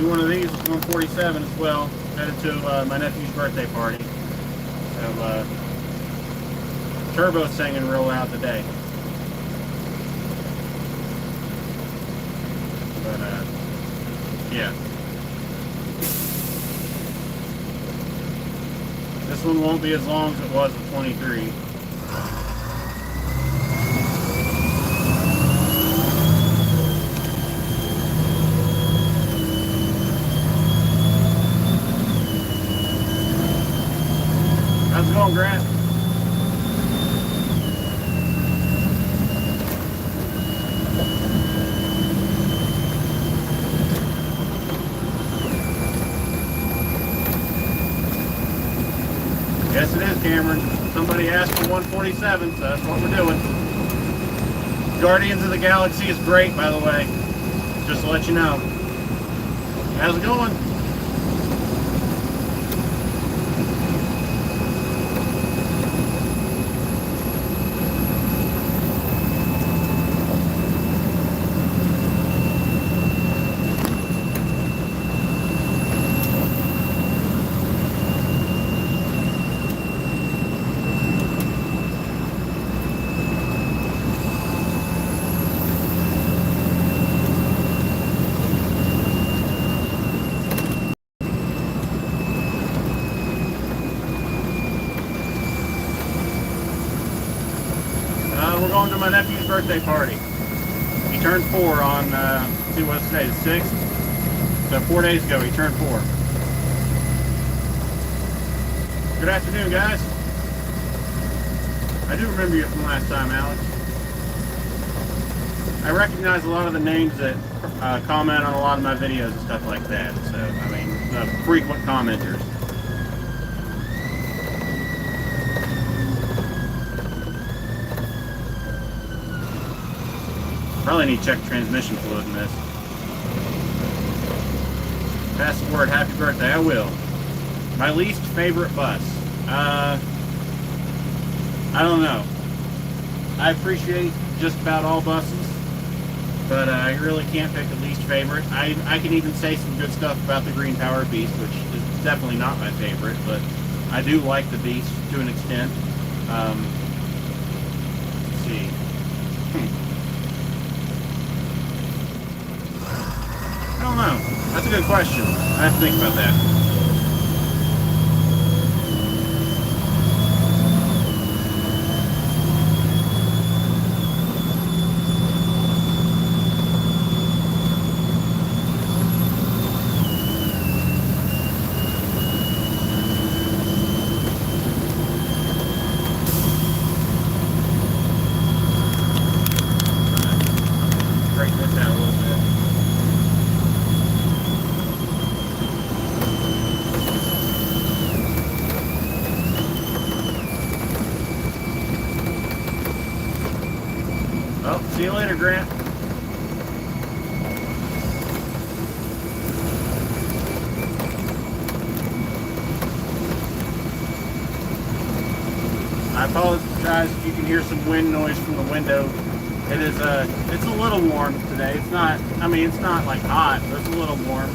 do one of these with 147 as well. Headed to my nephew's birthday party. So turbo singing real loud today. But yeah. This one won't be as long as it was with 23. How's it going, Grant? Yes, it is, Cameron. Somebody asked for 147, so that's what we're doing. Guardians of the Galaxy is great, by the way. Just to let you know. How's it going? We're going to my nephew's birthday party. He turned 4 on, let's see what's today, the 6th? So 4 days ago he turned 4. Good afternoon, guys. I do remember you from last time, Alex. I recognize a lot of the names that comment on a lot of my videos and stuff like that. So, I mean, frequent commenters. Probably need to check transmission fluid in this. Pass the word, happy birthday. I will. My least favorite bus. I don't know. I appreciate just about all buses, but I really can't pick a least favorite. I can even say some good stuff about the Green Power Beast, which is definitely not my favorite, but I do like the Beast to an extent. Let's see. I don't know. That's a good question. I have to think about that. Straighten this out a little bit. Well, see you later, Grant. I apologize if you can hear some wind noise from the window. It is it's a little warm today. It's not, I mean, it's not like hot, but it's a little warm.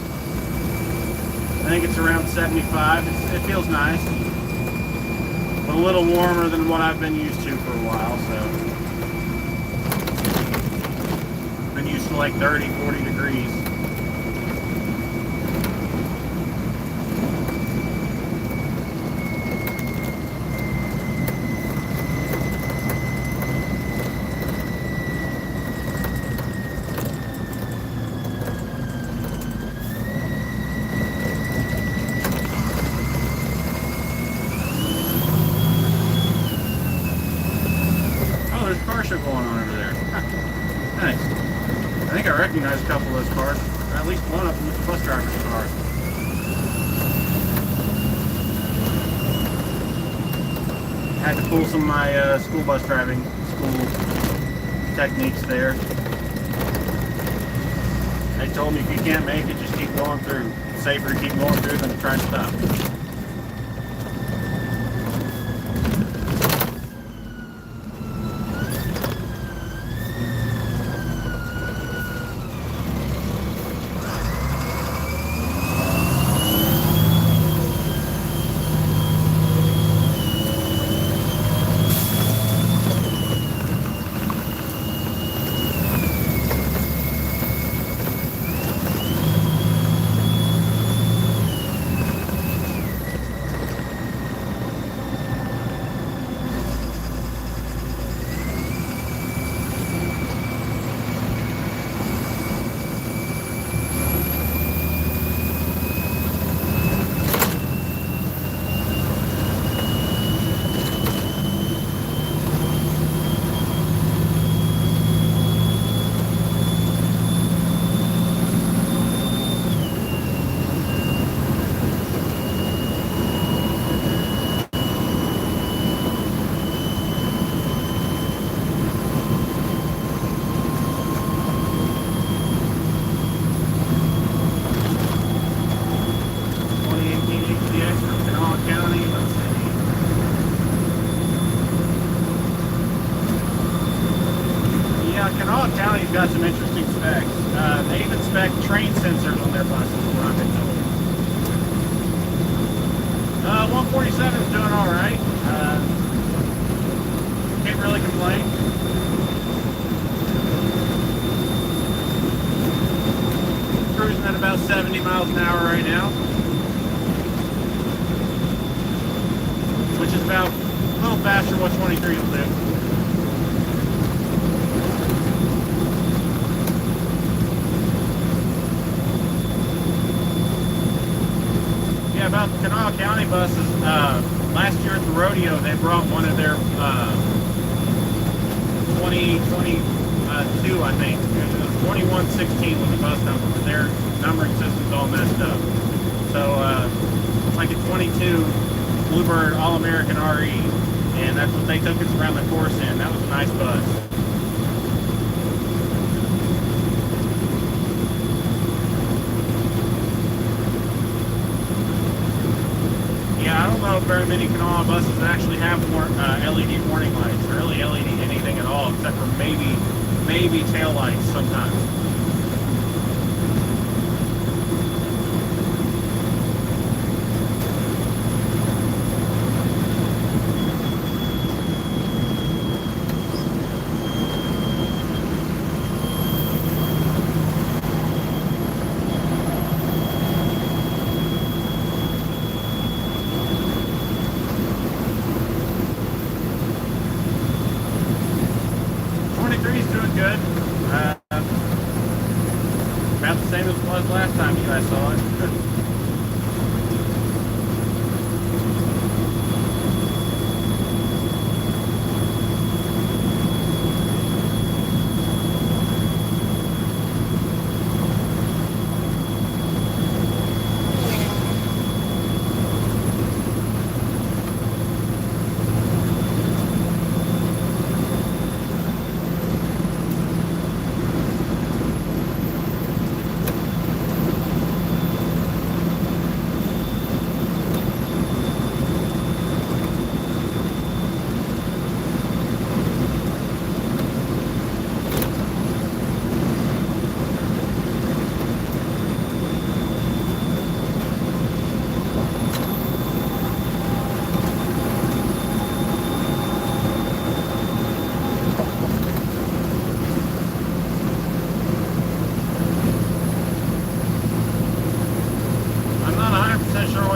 I think it's around 75. It feels nice. But a little warmer than what I've been used to for a while, so. Been used to like 30, 40 degrees. Oh, there's a car show going on over there. Nice. I think I recognize a couple of those cars. At least one of them is a bus driver's car. Had to pull some of my school bus driving school techniques there. They told me if you can't make it, just keep going through. It's safer to keep going through than to try and stop. sensors on their buses, what I've been told. 147 is doing all right. Can't really complain. Cruising at about 70 miles an hour right now, which is about a little faster than what 23 will do. Yeah, about the Kanawha County buses, last year at the rodeo, they brought one of their 2022, I think. It was 2116 was the bus number, but their numbering system's all messed up. So it's like a 22 Bluebird All-American RE, and that's what they took us around the course in. That was a nice bus. Yeah, I don't know if very many Kanawha buses actually have more LED warning lights, or really LED anything at all, except for maybe tail lights sometimes. Good. About the same as it was last time you guys saw it.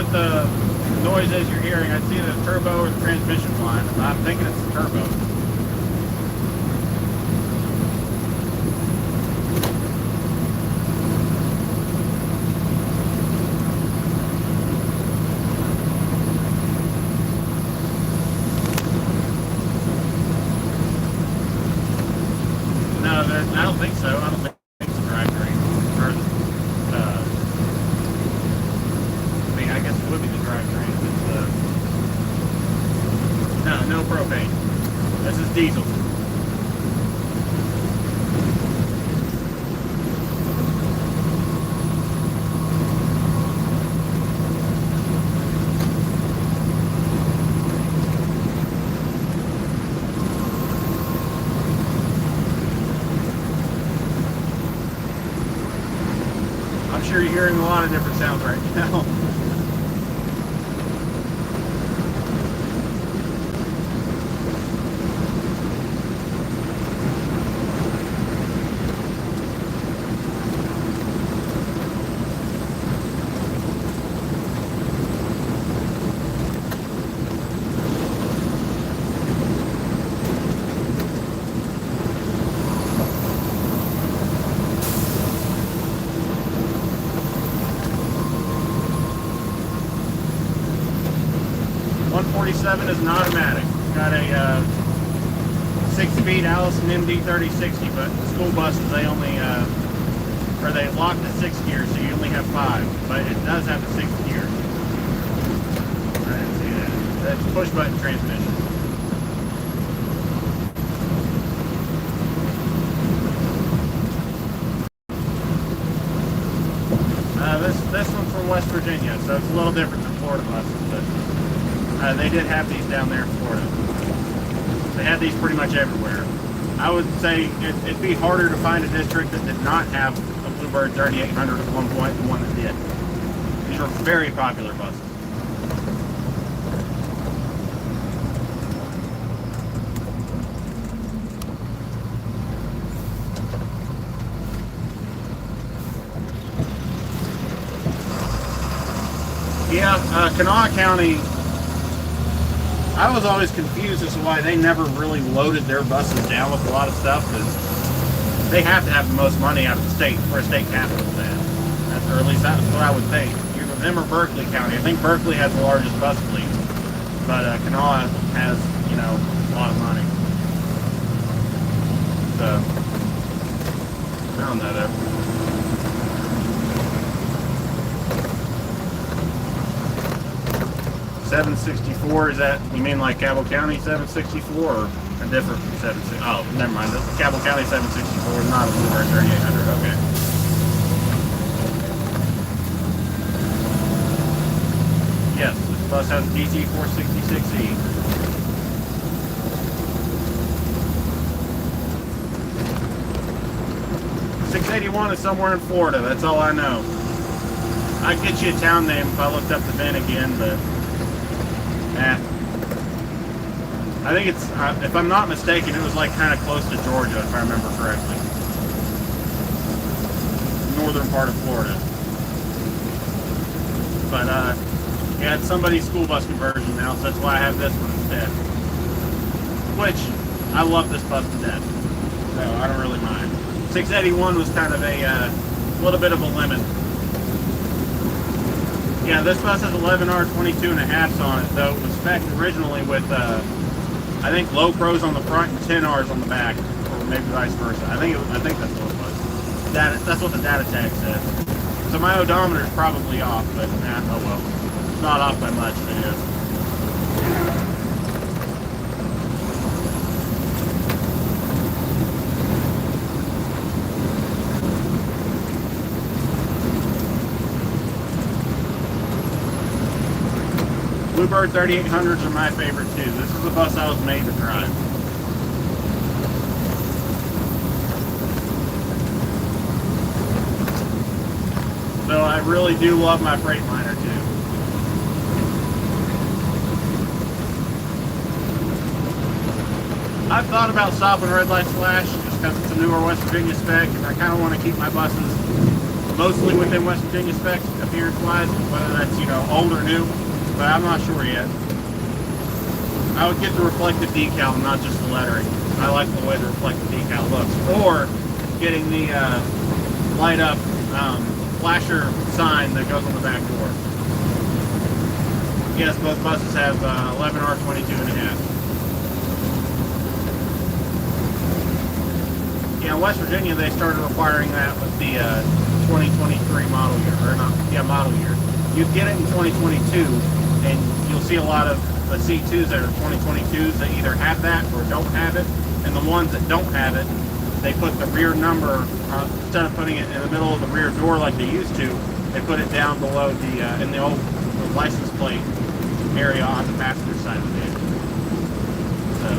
The noises you're hearing, I'd see the turbo or the transmission line. I'm thinking it's the turbo. No, I don't think so. I don't think it's a drivetrain. I guess it would be the drivetrain. No propane. This is diesel. I'm sure you're hearing a lot of different sounds right now. Is an automatic. It's got a 6-speed Allison MD3060, but the school buses they only or they lock the 6 gears, so you only have 5. But it does have the 6 gears. I didn't see that. That's push button transmission. This one's from West Virginia, so it's a little different than Florida buses, but they did have these down there in Florida. They had these pretty much everywhere. I would say it'd be harder to find a district that did not have a Bluebird 3800 at one point, the one that did. These are very popular buses. Yeah, Kanawha County, I was always confused as to why they never really loaded their buses down with a lot of stuff, because they have to have the most money out of the state for a state capital to that. Or at least that's what I would think. Either them or Berkeley County. I think Berkeley has the largest bus fleet, but Kanawha has, you know, a lot of money. So, found that up. 764, is that, you mean like Cabell County 764 or a different 764? Oh, never mind. Cabell County 764 is not a Bluebird 3800. Okay. Yes, this bus has a DT 466E. .681 is somewhere in Florida. That's all I know. I'd get you a town name if I looked up the VIN again, but I think it's, if I'm not mistaken, it was like kind of close to Georgia, if I remember correctly. Northern part of Florida. But, yeah, it's somebody's school bus conversion now, so that's why I have this one instead. Which, I love this bus to death, so I don't really mind. 681 was kind of a little bit of a lemon. Yeah, this bus has 11R 22.5s on it, though it was spec'd originally with, I think, low pros on the front and 10Rs on the back, or maybe vice versa. I think that's what it was. That's what the data tag said. So my odometer is probably off, but oh well. It's not off by much, it is. Bluebird 3800s are my favorite too. This is the bus I was made to drive. So I really do love my Freightliner too. I've thought about stopping Red Light Flash just because it's a newer West Virginia spec, and I kind of want to keep my buses mostly within West Virginia specs appearance-wise, whether that's, you know, old or new. But I'm not sure yet. I would get the reflective decal, not just the lettering. I like the way the reflective decal looks. Or getting the light up flasher sign that goes on the back door. Yes, both buses have 11R 22.5. Yeah, in West Virginia they started requiring that with the 2023 model year, or not? Yeah, model year. You get it in 2022. And you'll see a lot of the C2s that are 2022s that either have that or don't have it. And the ones that don't have it, they put the rear number, instead of putting it in the middle of the rear door like they used to, they put it down below the, in the old license plate area on the passenger side of the vehicle. So,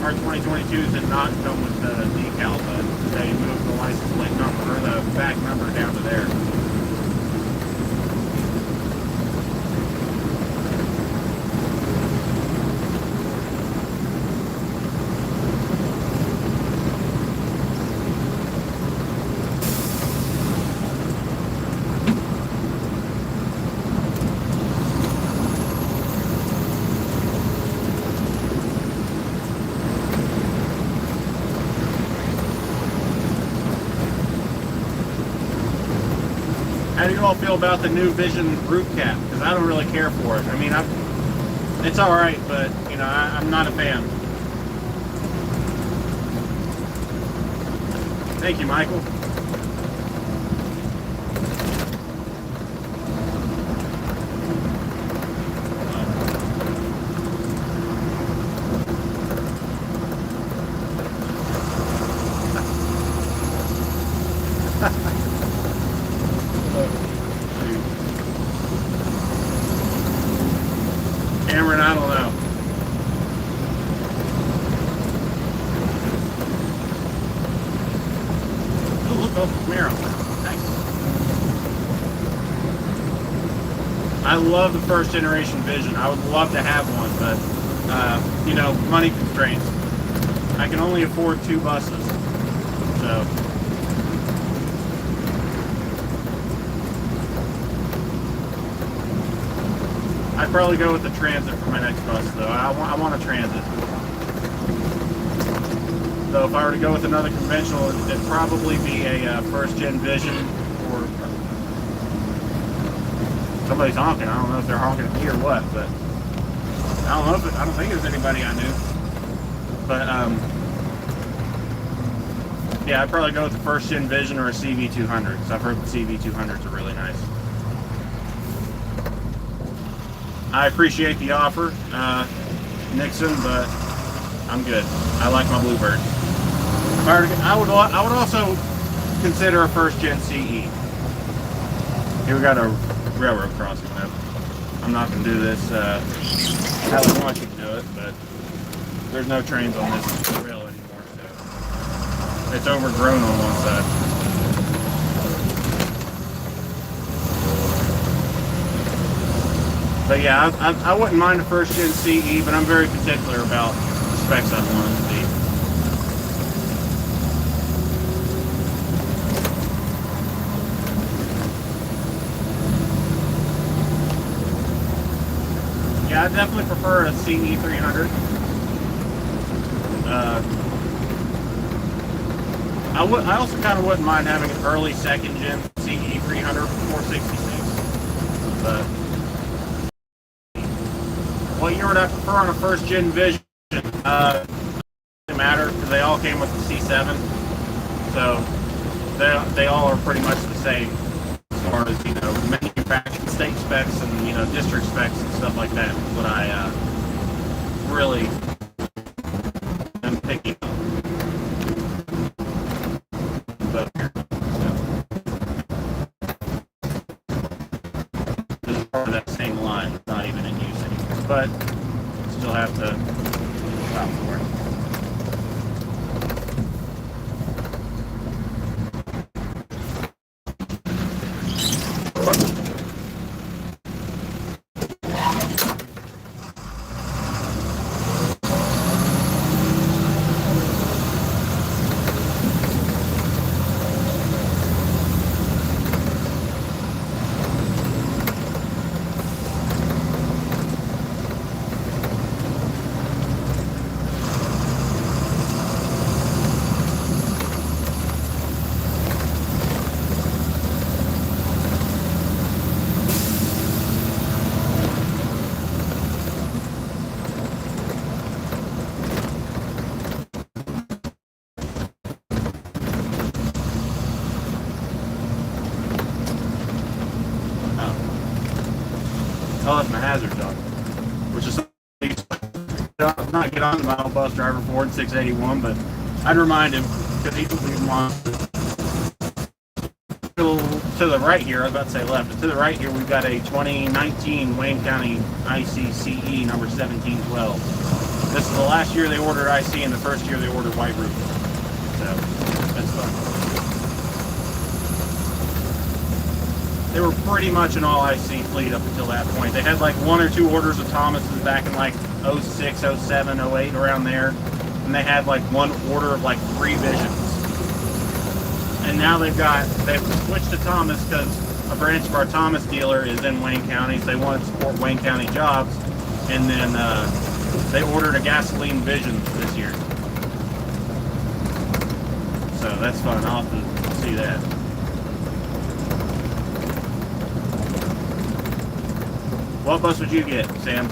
our 2022s did not come with the decal, but they moved the license plate number, or the back number down to there. How do you all feel about the new Vision roof cap? Because I don't really care for it. I mean, it's all right, but you know, I'm not a fan. Thank you, Michael. Cameron, I don't know. Oh, Camaro. Nice. I love the first generation Vision. I would love to have one, but you know, money constraints. I can only afford 2 buses, so. I'd probably go with the Transit for my next bus, though. I want a Transit. So if I were to go with another conventional, it'd probably be a first-gen Vision, or somebody's honking. I don't know if they're honking at me or what, but I don't think there's anybody I knew. But yeah, I'd probably go with the first-gen Vision or a CV200, because I've heard the CV200s are really nice. I appreciate the offer, Nixon, but I'm good. I like my Bluebird. I would also consider a first-gen CE. Here we got a railroad crossing, though. I'm not going to do this how I want you to do it, but there's no trains on this rail anymore, so it's overgrown on one side. But yeah, I wouldn't mind a first-gen CE, but I'm very particular about the specs I want it to be. Yeah, I definitely prefer a CE 300. I also kind of wouldn't mind having an early second-gen CE 300 466, but what year would I prefer on a first-gen Vision? Doesn't matter, because they all came with the C7, so they all are pretty much the same as far as, you know, manufacturing state specs and, you know, district specs and stuff like that. What I really am picking up. But this is part of that same line. It's not even in use anymore, but still have to stop for it. Oh, that's my hazard dog, which is not get on the model bus driver Ford 681, but I'd remind him because he wants to the right here. I was about to say left, but to the right here we've got a 2019 Wayne County ICCE number 1712. This is the last year they ordered IC and the first year they ordered white roof. So that's fun. They were pretty much an all IC fleet up until that point. They had like 1 or 2 orders of Thomases back in like 06, 07, 08, around there. And they had like 1 order of like 3 Visions. And now they've switched to Thomas because a branch of our Thomas dealer is in Wayne County. So they want to support Wayne County jobs. And then they ordered a gasoline Vision this year. So that's fun. I'll have to see that. What bus would you get, Sam?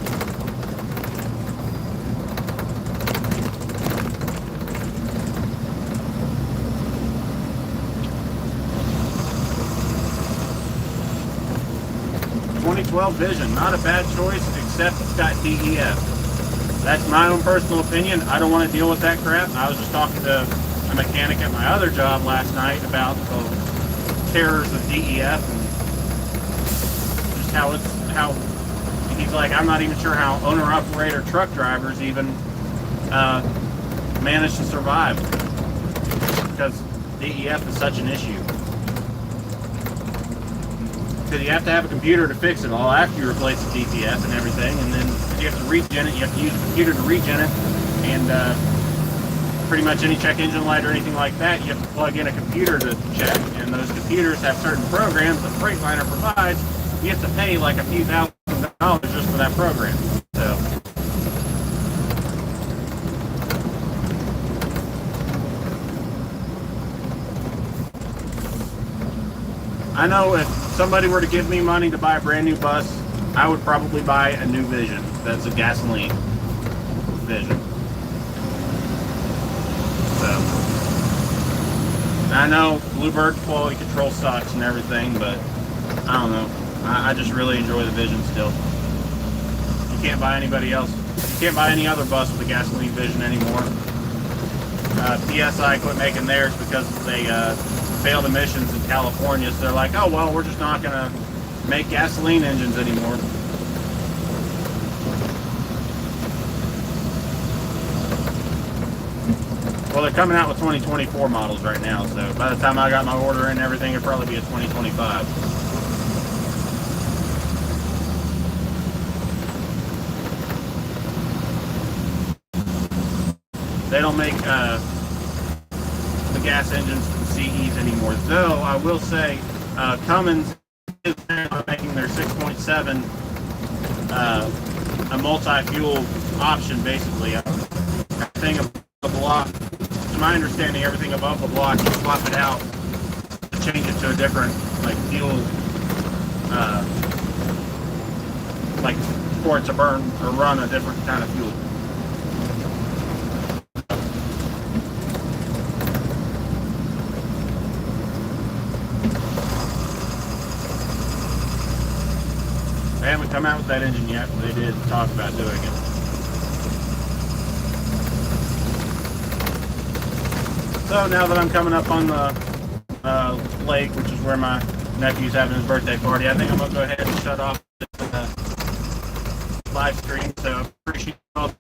...2012 Vision, not a bad choice, except it's got DEF. That's my own personal opinion. I don't want to deal with that crap. I was just talking to a mechanic at my other job last night about the terrors of DEF and just how he's like, I'm not even sure how owner-operator truck drivers even manage to survive. Because DEF is such an issue. Because you have to have a computer to fix it all after you replace the DPF and everything, and then you have to regen it, you have to use a computer to regen it, and pretty much any check engine light or anything like that, you have to plug in a computer to check, and those computers have certain programs that Freightliner provides. You have to pay like a few $1,000s just for that program. So I know if somebody were to give me money to buy a brand new bus, I would probably buy a new Vision. That's a gasoline Vision. So I know Bluebird quality control sucks and everything, but I don't know. I just really enjoy the Vision still. You can't buy anybody else. You can't buy any other bus with a gasoline Vision anymore. PSI quit making theirs because they failed emissions in California, so they're like, oh well, we're just not gonna make gasoline engines anymore. Well, they're coming out with 2024 models right now, so by the time I got my order and everything, it'll probably be a 2025. They don't make the gas engines for the CEs anymore. Though I will say, Cummins is making their 6.7 a multi-fuel option, basically. Everything above the block, to my understanding, everything above the block, you swap it out to change it to a different like fuel, like for it to burn or run a different kind of fuel. They haven't come out with that engine yet, but they did talk about doing it. So now that I'm coming up on the lake, which is where my nephew's having his birthday party, I think I'm going to go ahead and shut off this live stream. So I appreciate all